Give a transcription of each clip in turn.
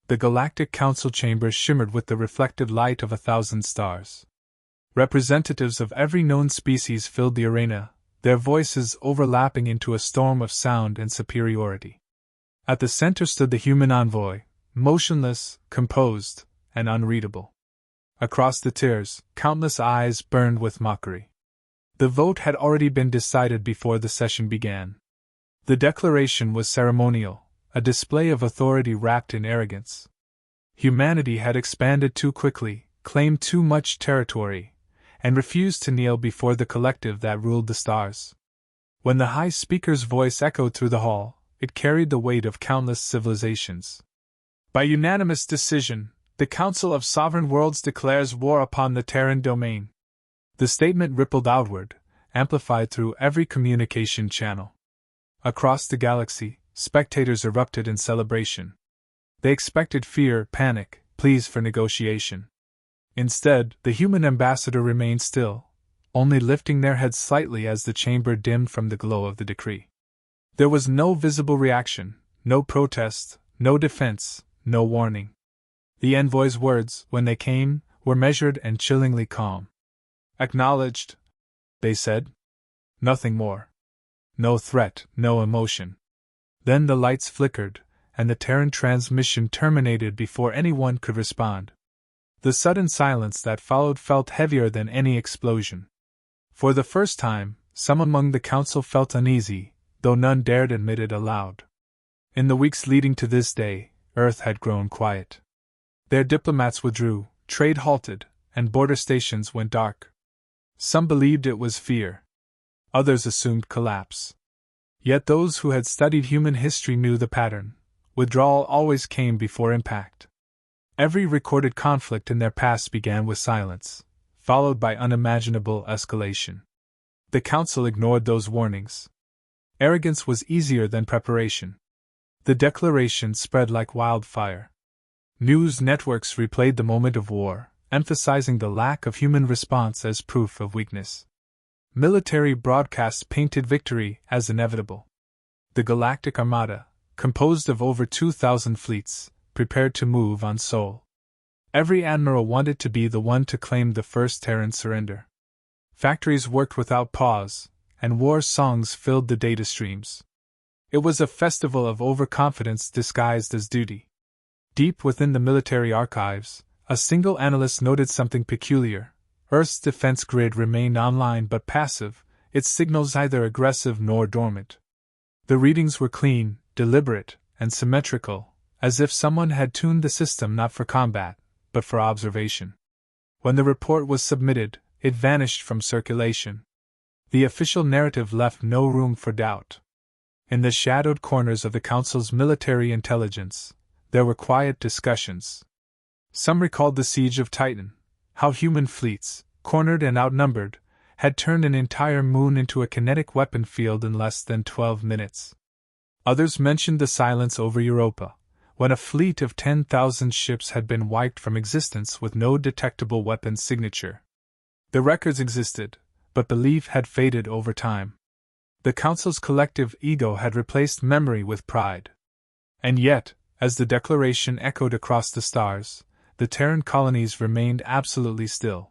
The Galactic Council chamber shimmered with the reflected light of 1,000 stars. Representatives of every known species filled the arena, their voices overlapping into a storm of sound and superiority. At the center stood the human envoy, motionless, composed, and unreadable. Across the tiers, countless eyes burned with mockery. The vote had already been decided before the session began. The declaration was ceremonial, a display of authority wrapped in arrogance. Humanity had expanded too quickly, claimed too much territory, and refused to kneel before the collective that ruled the stars. When the High Speaker's voice echoed through the hall, it carried the weight of countless civilizations. By unanimous decision, the Council of Sovereign Worlds declares war upon the Terran domain. The statement rippled outward, amplified through every communication channel. Across the galaxy, spectators erupted in celebration. They expected fear, panic, pleas for negotiation. Instead, the human ambassador remained still, only lifting their heads slightly as the chamber dimmed from the glow of the decree. There was no visible reaction, no protest, no defense, no warning. The envoy's words, when they came, were measured and chillingly calm. Acknowledged, they said. Nothing more. No threat, no emotion. Then the lights flickered, and the Terran transmission terminated before anyone could respond. The sudden silence that followed felt heavier than any explosion. For the first time, some among the council felt uneasy, though none dared admit it aloud. In the weeks leading to this day, Earth had grown quiet. Their diplomats withdrew, trade halted, and border stations went dark. Some believed it was fear. Others assumed collapse. Yet those who had studied human history knew the pattern. Withdrawal always came before impact. Every recorded conflict in their past began with silence, followed by unimaginable escalation. The Council ignored those warnings. Arrogance was easier than preparation. The declaration spread like wildfire. News networks replayed the moment of war, emphasizing the lack of human response as proof of weakness. Military broadcasts painted victory as inevitable. The Galactic Armada, composed of over 2,000 fleets, prepared to move on Sol. Every admiral wanted to be the one to claim the first Terran surrender. Factories worked without pause, and war songs filled the data streams. It was a festival of overconfidence disguised as duty. Deep within the military archives, a single analyst noted something peculiar. Earth's defense grid remained online but passive, its signals neither aggressive nor dormant. The readings were clean, deliberate, and symmetrical, as if someone had tuned the system not for combat, but for observation. When the report was submitted, it vanished from circulation. The official narrative left no room for doubt. In the shadowed corners of the Council's military intelligence, there were quiet discussions. Some recalled the siege of Titan, how human fleets, cornered and outnumbered, had turned an entire moon into a kinetic weapon field in less than 12 minutes. Others mentioned the silence over Europa, when a fleet of 10,000 ships had been wiped from existence with no detectable weapon signature. The records existed, but belief had faded over time. The Council's collective ego had replaced memory with pride. And yet, as the declaration echoed across the stars, the Terran colonies remained absolutely still.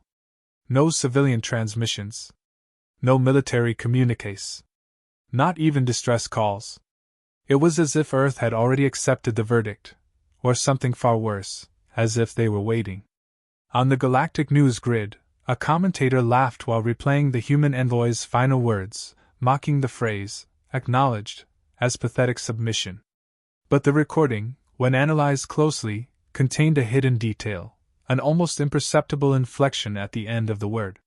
No civilian transmissions. No military communiques. Not even distress calls. It was as if Earth had already accepted the verdict, or something far worse, as if they were waiting. On the galactic news grid, a commentator laughed while replaying the human envoy's final words, mocking the phrase, acknowledged, as pathetic submission. But the recording, when analyzed closely, contained a hidden detail, an almost imperceptible inflection at the end of the word.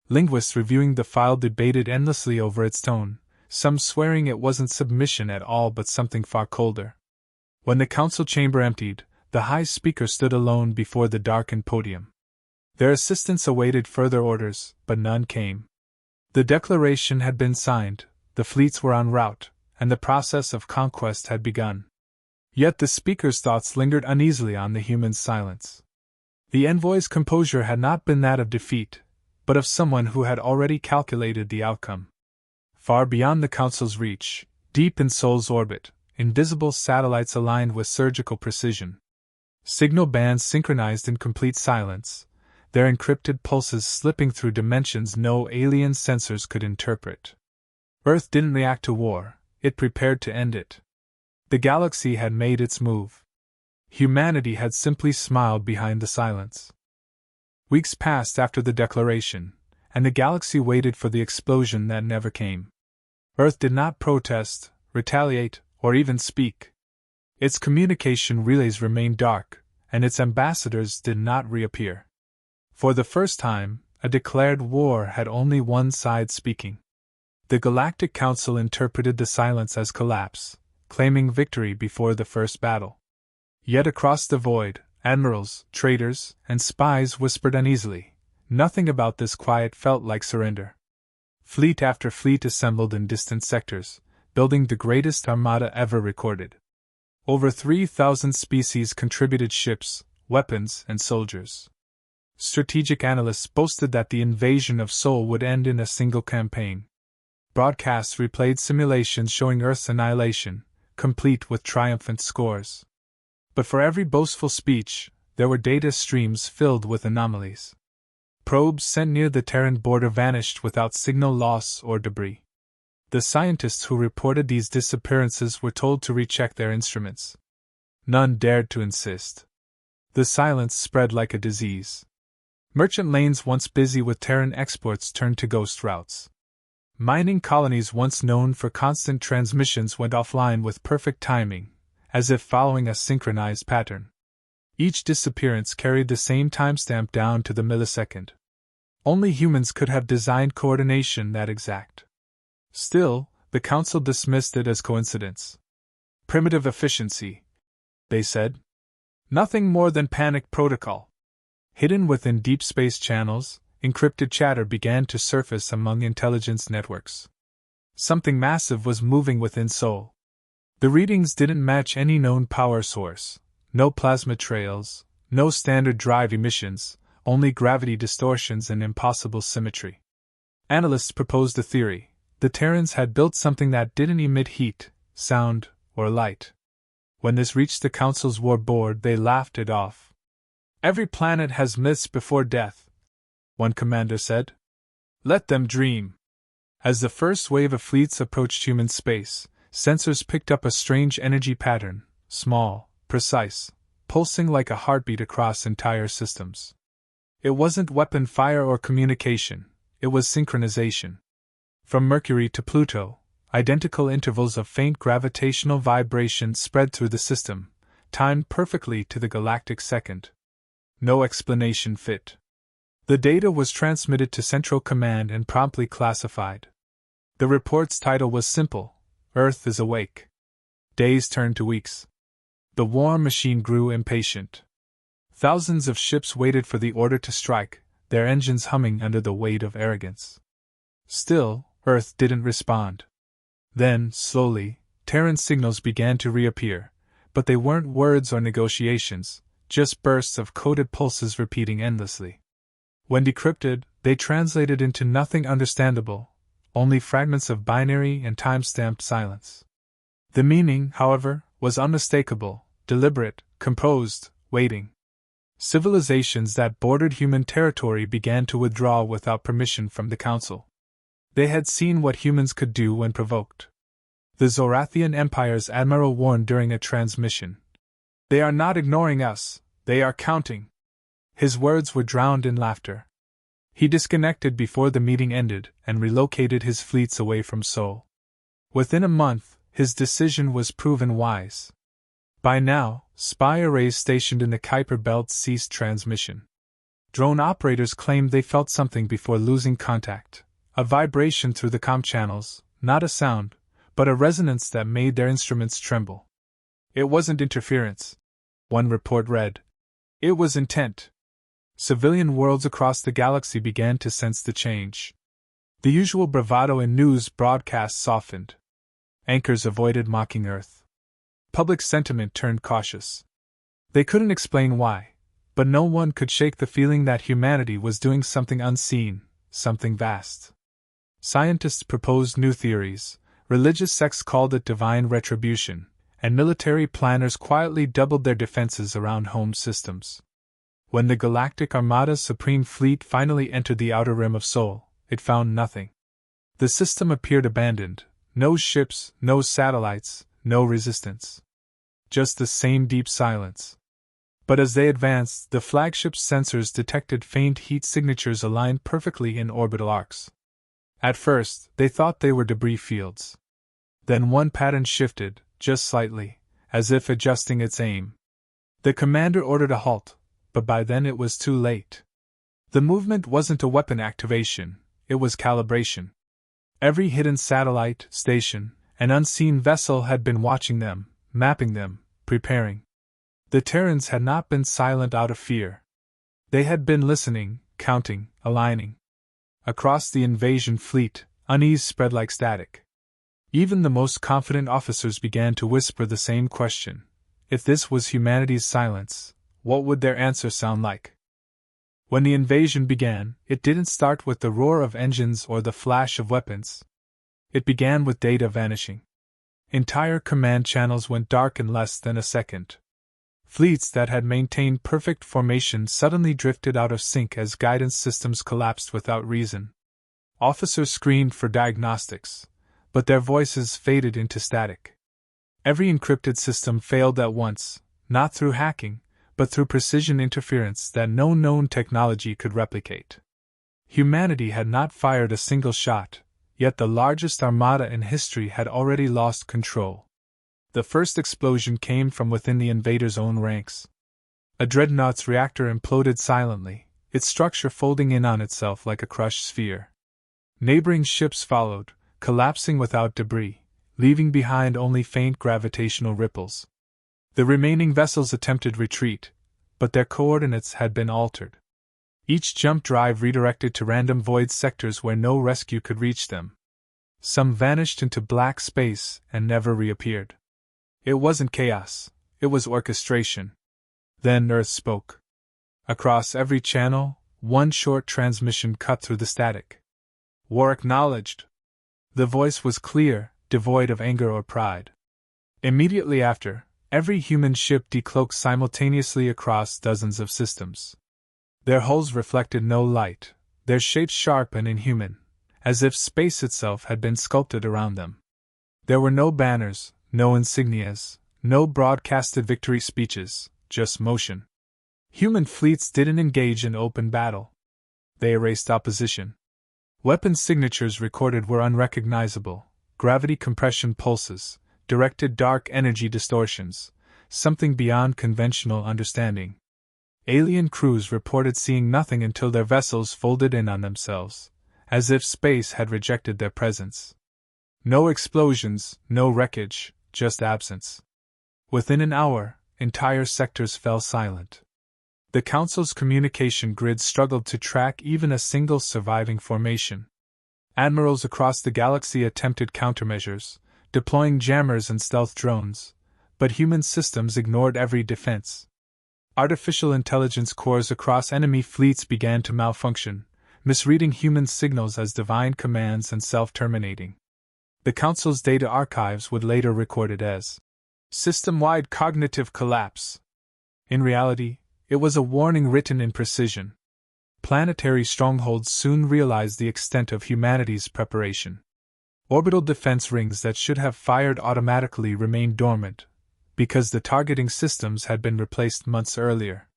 Linguists reviewing the file debated endlessly over its tone, some swearing it wasn't submission at all but something far colder. When the council chamber emptied, the High Speaker stood alone before the darkened podium. Their assistants awaited further orders, but none came. The declaration had been signed, the fleets were en route, and the process of conquest had begun. Yet the speaker's thoughts lingered uneasily on the human's silence. The envoy's composure had not been that of defeat, but of someone who had already calculated the outcome. Far beyond the council's reach, deep in Sol's orbit, invisible satellites aligned with surgical precision. Signal bands synchronized in complete silence, their encrypted pulses slipping through dimensions no alien sensors could interpret. Earth didn't react to war, it prepared to end it. The galaxy had made its move. Humanity had simply smiled behind the silence. Weeks passed after the declaration, and the galaxy waited for the explosion that never came. Earth did not protest, retaliate, or even speak. Its communication relays remained dark, and its ambassadors did not reappear. For the first time, a declared war had only one side speaking. The Galactic Council interpreted the silence as collapse, claiming victory before the first battle. Yet across the void, admirals, traitors, and spies whispered uneasily. Nothing about this quiet felt like surrender. Fleet after fleet assembled in distant sectors, building the greatest armada ever recorded. Over 3,000 species contributed ships, weapons, and soldiers. Strategic analysts boasted that the invasion of Sol would end in a single campaign. Broadcasts replayed simulations showing Earth's annihilation, complete with triumphant scores. But for every boastful speech, there were data streams filled with anomalies. Probes sent near the Terran border vanished without signal loss or debris. The scientists who reported these disappearances were told to recheck their instruments. None dared to insist. The silence spread like a disease. Merchant lanes once busy with Terran exports turned to ghost routes. Mining colonies once known for constant transmissions went offline with perfect timing, as if following a synchronized pattern. Each disappearance carried the same timestamp down to the millisecond. Only humans could have designed coordination that exact. Still, the Council dismissed it as coincidence. Primitive efficiency, they said. Nothing more than panic protocol. Hidden within deep space channels, encrypted chatter began to surface among intelligence networks. Something massive was moving within Sol. The readings didn't match any known power source. No plasma trails, no standard drive emissions, only gravity distortions and impossible symmetry. Analysts proposed a theory. The Terrans had built something that didn't emit heat, sound, or light. When this reached the Council's war board, they laughed it off. Every planet has myths before death, one commander said. Let them dream. As the first wave of fleets approached human space, sensors picked up a strange energy pattern, small, precise, pulsing like a heartbeat across entire systems. It wasn't weapon fire or communication, it was synchronization. From Mercury to Pluto, identical intervals of faint gravitational vibration spread through the system, timed perfectly to the galactic second. No explanation fit. The data was transmitted to Central Command and promptly classified. The report's title was simple: Earth is awake. Days turned to weeks. The war machine grew impatient. Thousands of ships waited for the order to strike, their engines humming under the weight of arrogance. Still, Earth didn't respond. Then, slowly, Terran signals began to reappear, but they weren't words or negotiations, just bursts of coded pulses repeating endlessly. When decrypted, they translated into nothing understandable, only fragments of binary and time-stamped silence. The meaning, however, was unmistakable, deliberate, composed, waiting. Civilizations that bordered human territory began to withdraw without permission from the Council. They had seen what humans could do when provoked. The Zorathian Empire's admiral warned during a transmission. They are not ignoring us, they are counting. His words were drowned in laughter. He disconnected before the meeting ended and relocated his fleets away from Sol. Within a month, his decision was proven wise. By now, spy arrays stationed in the Kuiper Belt ceased transmission. Drone operators claimed they felt something before losing contact, a vibration through the comm channels, not a sound, but a resonance that made their instruments tremble. It wasn't interference, one report read. It was intent. Civilian worlds across the galaxy began to sense the change. The usual bravado in news broadcasts softened. Anchors avoided mocking Earth. Public sentiment turned cautious. They couldn't explain why, but no one could shake the feeling that humanity was doing something unseen, something vast. Scientists proposed new theories. Religious sects called it divine retribution, and military planners quietly doubled their defenses around home systems. When the Galactic Armada's Supreme Fleet finally entered the outer rim of Sol, it found nothing. The system appeared abandoned, no ships, no satellites, no resistance. Just the same deep silence. But as they advanced, the flagship's sensors detected faint heat signatures aligned perfectly in orbital arcs. At first, they thought they were debris fields. Then one pattern shifted, just slightly, as if adjusting its aim. The commander ordered a halt, but by then it was too late. The movement wasn't a weapon activation, it was calibration. Every hidden satellite, station, and unseen vessel had been watching them, mapping them, preparing. The Terrans had not been silent out of fear. They had been listening, counting, aligning. Across the invasion fleet, unease spread like static. Even the most confident officers began to whisper the same question. If this was humanity's silence, what would their answer sound like? When the invasion began, it didn't start with the roar of engines or the flash of weapons. It began with data vanishing. Entire command channels went dark in less than a second. Fleets that had maintained perfect formation suddenly drifted out of sync as guidance systems collapsed without reason. Officers screamed for diagnostics, but their voices faded into static. Every encrypted system failed at once, not through hacking, but through precision interference that no known technology could replicate. Humanity had not fired a single shot, yet the largest armada in history had already lost control. The first explosion came from within the invaders' own ranks. A dreadnought's reactor imploded silently, its structure folding in on itself like a crushed sphere. Neighboring ships followed, collapsing without debris, leaving behind only faint gravitational ripples. The remaining vessels attempted retreat, but their coordinates had been altered. Each jump drive redirected to random void sectors where no rescue could reach them. Some vanished into black space and never reappeared. It wasn't chaos, it was orchestration. Then Earth spoke. Across every channel, one short transmission cut through the static. War acknowledged. The voice was clear, devoid of anger or pride. Immediately after, every human ship decloaked simultaneously across dozens of systems. Their hulls reflected no light, their shapes sharp and inhuman, as if space itself had been sculpted around them. There were no banners, no insignias, no broadcasted victory speeches, just motion. Human fleets didn't engage in open battle. They erased opposition. Weapon signatures recorded were unrecognizable, gravity compression pulses, directed dark energy distortions, something beyond conventional understanding. Alien crews reported seeing nothing until their vessels folded in on themselves, as if space had rejected their presence. No explosions, no wreckage, just absence. Within an hour, entire sectors fell silent. The Council's communication grid struggled to track even a single surviving formation. Admirals across the galaxy attempted countermeasures, deploying jammers and stealth drones, but human systems ignored every defense. Artificial intelligence cores across enemy fleets began to malfunction, misreading human signals as divine commands and self-terminating. The Council's data archives would later record it as system-wide cognitive collapse. In reality, it was a warning written in precision. Planetary strongholds soon realized the extent of humanity's preparation. Orbital defense rings that should have fired automatically remained dormant, because the targeting systems had been replaced months earlier.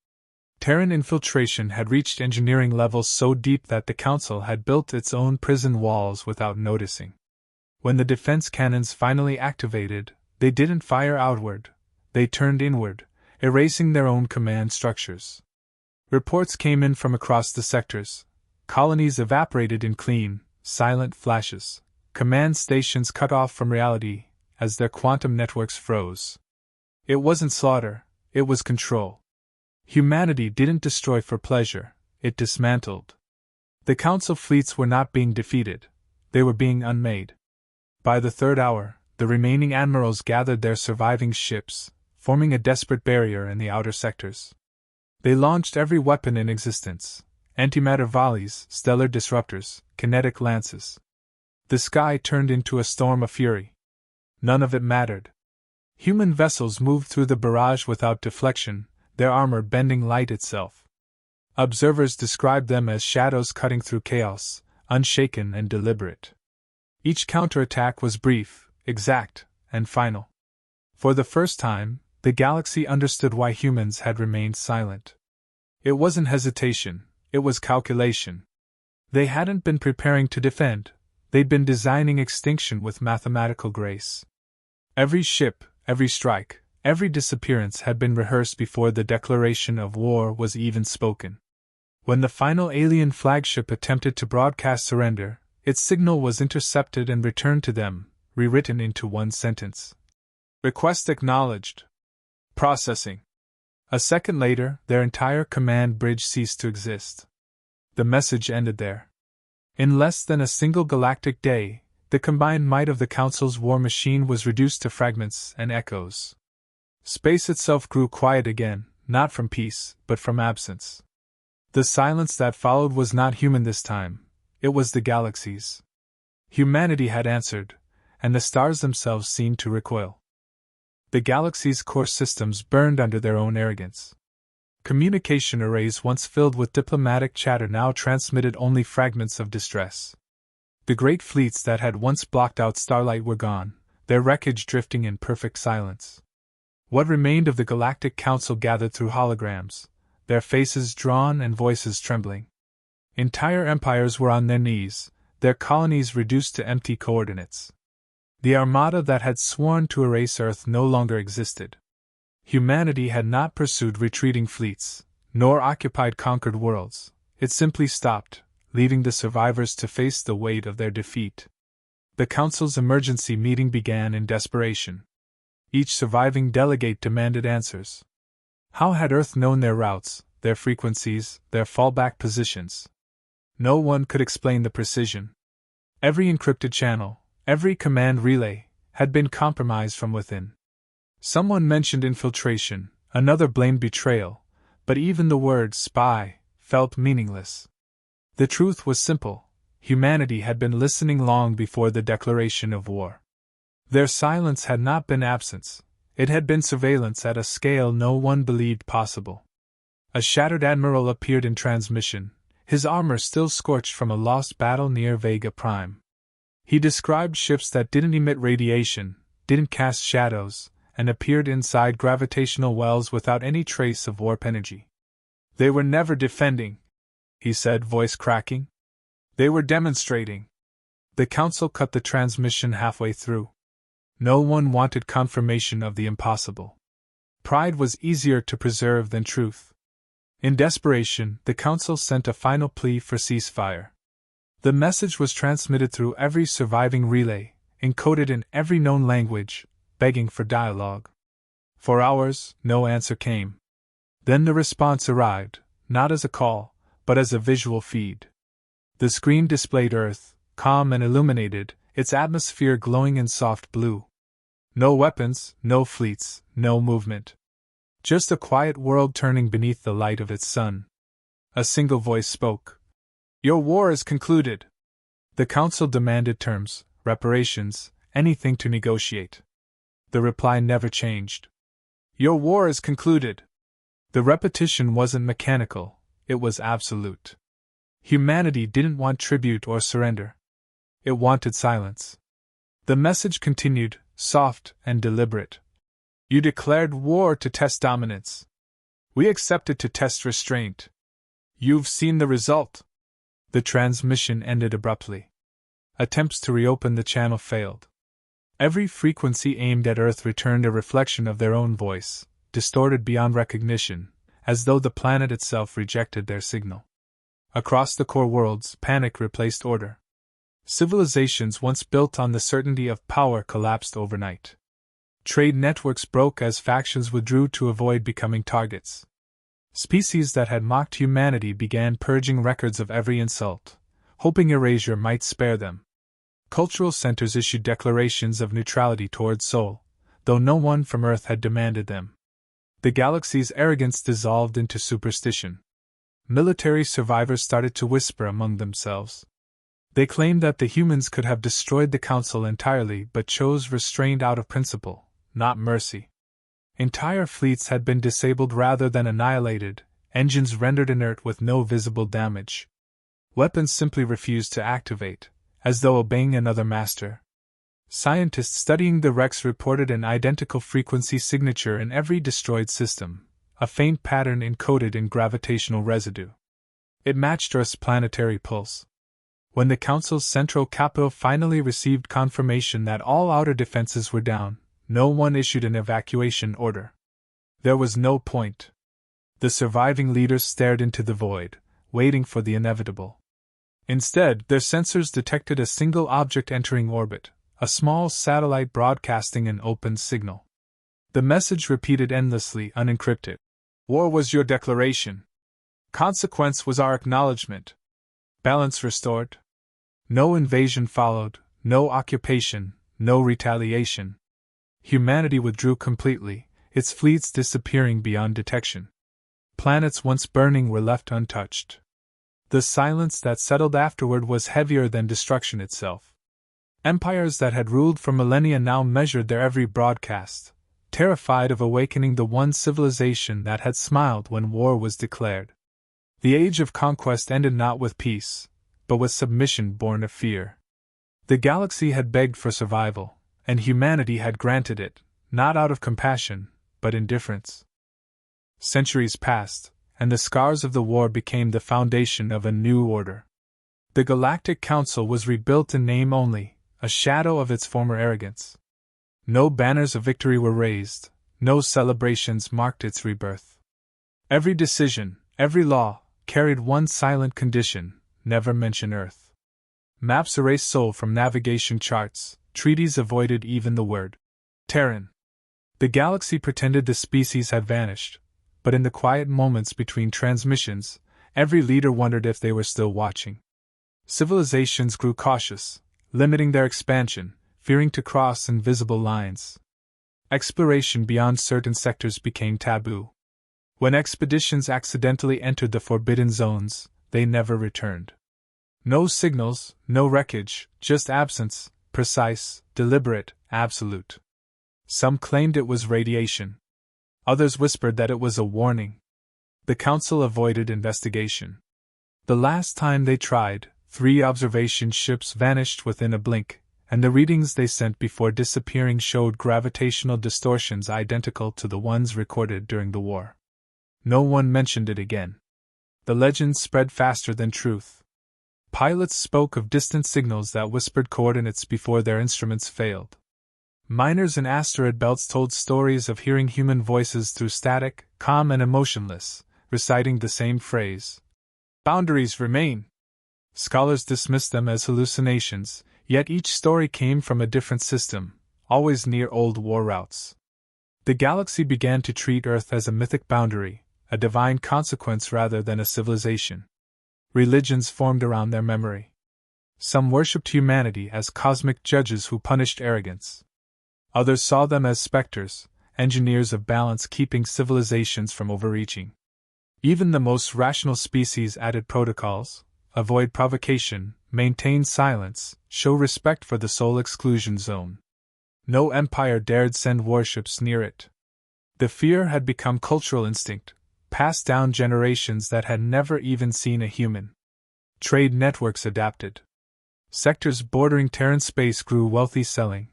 Terran infiltration had reached engineering levels so deep that the Council had built its own prison walls without noticing. When the defense cannons finally activated, they didn't fire outward, they turned inward, erasing their own command structures. Reports came in from across the sectors. Colonies evaporated in clean, silent flashes. Command stations cut off from reality as their quantum networks froze. It wasn't slaughter, it was control. Humanity didn't destroy for pleasure, it dismantled. The Council fleets were not being defeated, they were being unmade. By the third hour, the remaining admirals gathered their surviving ships, forming a desperate barrier in the outer sectors. They launched every weapon in existence: antimatter volleys, stellar disruptors, kinetic lances. The sky turned into a storm of fury. None of it mattered. Human vessels moved through the barrage without deflection, their armor bending light itself. Observers described them as shadows cutting through chaos, unshaken and deliberate. Each counterattack was brief, exact, and final. For the first time, the galaxy understood why humans had remained silent. It wasn't hesitation, it was calculation. They hadn't been preparing to defend, they'd been designing extinction with mathematical grace. Every ship, every strike, every disappearance had been rehearsed before the declaration of war was even spoken. When the final alien flagship attempted to broadcast surrender, its signal was intercepted and returned to them, rewritten into one sentence. Request acknowledged. Processing. A second later, their entire command bridge ceased to exist. The message ended there. In less than a single galactic day, the combined might of the Council's war machine was reduced to fragments and echoes. Space itself grew quiet again, not from peace, but from absence. The silence that followed was not human this time, it was the galaxy's. Humanity had answered, and the stars themselves seemed to recoil. The galaxy's core systems burned under their own arrogance. Communication arrays once filled with diplomatic chatter now transmitted only fragments of distress. The great fleets that had once blocked out starlight were gone, their wreckage drifting in perfect silence. What remained of the Galactic Council gathered through holograms, their faces drawn and voices trembling. Entire empires were on their knees, their colonies reduced to empty coordinates. The armada that had sworn to erase Earth no longer existed. Humanity had not pursued retreating fleets, nor occupied conquered worlds. It simply stopped, leaving the survivors to face the weight of their defeat. The Council's emergency meeting began in desperation. Each surviving delegate demanded answers. How had Earth known their routes, their frequencies, their fallback positions? No one could explain the precision. Every encrypted channel, every command relay, had been compromised from within. Someone mentioned infiltration, another blamed betrayal, but even the word spy felt meaningless. The truth was simple: humanity had been listening long before the declaration of war. Their silence had not been absence, it had been surveillance at a scale no one believed possible. A shattered admiral appeared in transmission, his armor still scorched from a lost battle near Vega Prime. He described ships that didn't emit radiation, didn't cast shadows, and appeared inside gravitational wells without any trace of warp energy. They were never defending, he said, voice cracking. They were demonstrating. The Council cut the transmission halfway through. No one wanted confirmation of the impossible. Pride was easier to preserve than truth. In desperation, the Council sent a final plea for ceasefire. The message was transmitted through every surviving relay, encoded in every known language, begging for dialogue. For hours, no answer came. Then the response arrived, not as a call, but as a visual feed. The screen displayed Earth, calm and illuminated, its atmosphere glowing in soft blue. No weapons, no fleets, no movement. Just a quiet world turning beneath the light of its sun. A single voice spoke. Your war is concluded. The Council demanded terms, reparations, anything to negotiate. The reply never changed. Your war is concluded. The repetition wasn't mechanical, it was absolute. Humanity didn't want tribute or surrender. It wanted silence. The message continued, soft and deliberate. You declared war to test dominance. We accepted to test restraint. You've seen the result. The transmission ended abruptly. Attempts to reopen the channel failed. Every frequency aimed at Earth returned a reflection of their own voice, distorted beyond recognition, as though the planet itself rejected their signal. Across the core worlds, panic replaced order. Civilizations once built on the certainty of power collapsed overnight. Trade networks broke as factions withdrew to avoid becoming targets. Species that had mocked humanity began purging records of every insult, hoping erasure might spare them. Cultural centers issued declarations of neutrality toward Sol, though no one from Earth had demanded them. The galaxy's arrogance dissolved into superstition. Military survivors started to whisper among themselves. They claimed that the humans could have destroyed the Council entirely but chose restraint out of principle, not mercy. Entire fleets had been disabled rather than annihilated, engines rendered inert with no visible damage. Weapons simply refused to activate, as though obeying another master. Scientists studying the wrecks reported an identical frequency signature in every destroyed system, a faint pattern encoded in gravitational residue. It matched Earth's planetary pulse. When the Council's central capital finally received confirmation that all outer defenses were down, no one issued an evacuation order. There was no point. The surviving leaders stared into the void, waiting for the inevitable. Instead, their sensors detected a single object entering orbit, a small satellite broadcasting an open signal. The message repeated endlessly, unencrypted. War was your declaration. Consequence was our acknowledgement. Balance restored. No invasion followed, no occupation, no retaliation. Humanity withdrew completely, its fleets disappearing beyond detection. Planets once burning were left untouched. The silence that settled afterward was heavier than destruction itself. Empires that had ruled for millennia now measured their every broadcast, terrified of awakening the one civilization that had smiled when war was declared. The age of conquest ended not with peace, but with submission born of fear. The galaxy had begged for survival, and humanity had granted it, not out of compassion, but indifference. Centuries passed, and the scars of the war became the foundation of a new order. The Galactic Council was rebuilt in name only, a shadow of its former arrogance. No banners of victory were raised, no celebrations marked its rebirth. Every decision, every law, carried one silent condition: never mention Earth. Maps erased Sol from navigation charts, treaties avoided even the word Terran. The galaxy pretended the species had vanished, but in the quiet moments between transmissions, every leader wondered if they were still watching. Civilizations grew cautious, limiting their expansion, fearing to cross invisible lines. Exploration beyond certain sectors became taboo. When expeditions accidentally entered the forbidden zones, they never returned. No signals, no wreckage, just absence, precise, deliberate, absolute. Some claimed it was radiation. Others whispered that it was a warning. The Council avoided investigation. The last time they tried, 3 observation ships vanished within a blink, and the readings they sent before disappearing showed gravitational distortions identical to the ones recorded during the war. No one mentioned it again. The legend spread faster than truth. Pilots spoke of distant signals that whispered coordinates before their instruments failed. Miners in asteroid belts told stories of hearing human voices through static, calm and emotionless, reciting the same phrase. Boundaries remain. Scholars dismissed them as hallucinations, yet each story came from a different system, always near old war routes. The galaxy began to treat Earth as a mythic boundary, a divine consequence rather than a civilization. Religions formed around their memory. Some worshipped humanity as cosmic judges who punished arrogance. Others saw them as specters, engineers of balance keeping civilizations from overreaching. Even the most rational species added protocols: avoid provocation, maintain silence, show respect for the soul exclusion zone. No empire dared send warships near it. The fear had become cultural instinct, passed down generations that had never even seen a human. Trade networks adapted. Sectors bordering Terran space grew wealthy selling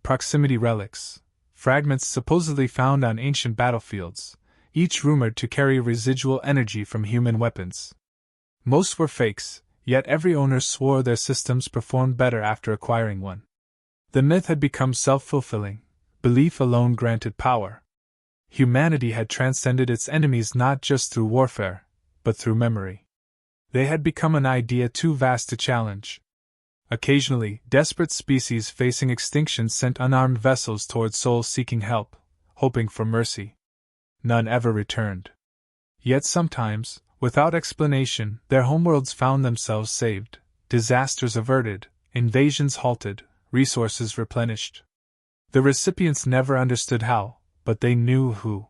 proximity relics, fragments supposedly found on ancient battlefields, each rumored to carry residual energy from human weapons. Most were fakes, yet every owner swore their systems performed better after acquiring one. The myth had become self-fulfilling. Belief alone granted power. Humanity had transcended its enemies not just through warfare, but through memory. They had become an idea too vast to challenge. Occasionally, desperate species facing extinction sent unarmed vessels toward souls seeking help, hoping for mercy. None ever returned. Yet sometimes, without explanation, their homeworlds found themselves saved, disasters averted, invasions halted, resources replenished. The recipients never understood how, but they knew who.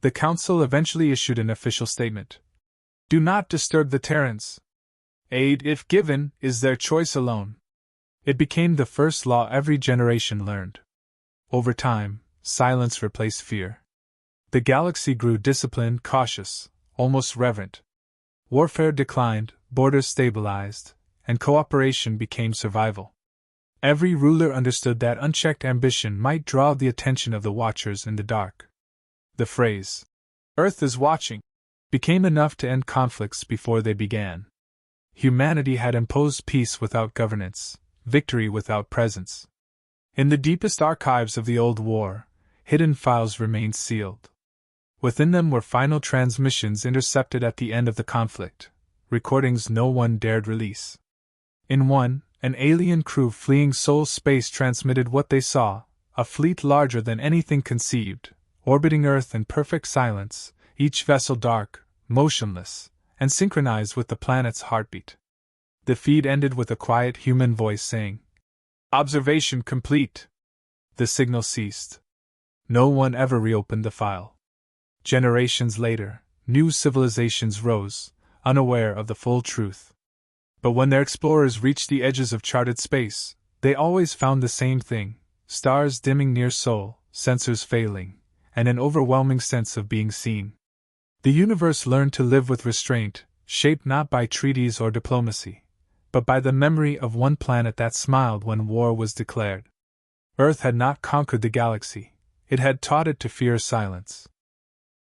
The Council eventually issued an official statement. Do not disturb the Terrans. Aid, if given, is their choice alone. It became the first law every generation learned. Over time, silence replaced fear. The galaxy grew disciplined, cautious, almost reverent. Warfare declined, borders stabilized, and cooperation became survival. Every ruler understood that unchecked ambition might draw the attention of the Watchers in the dark. The phrase, "Earth is watching," became enough to end conflicts before they began. Humanity had imposed peace without governance, victory without presence. In the deepest archives of the old war, hidden files remained sealed. Within them were final transmissions intercepted at the end of the conflict, recordings no one dared release. In one, an alien crew fleeing Sol space transmitted what they saw: a fleet larger than anything conceived, orbiting Earth in perfect silence, each vessel dark, motionless, and synchronized with the planet's heartbeat. The feed ended with a quiet human voice saying, "Observation complete." The signal ceased. No one ever reopened the file. Generations later, new civilizations rose, unaware of the full truth. But when their explorers reached the edges of charted space, they always found the same thing: stars dimming near Sol, sensors failing, and an overwhelming sense of being seen. The universe learned to live with restraint, shaped not by treaties or diplomacy, but by the memory of one planet that smiled when war was declared. Earth had not conquered the galaxy, it had taught it to fear silence.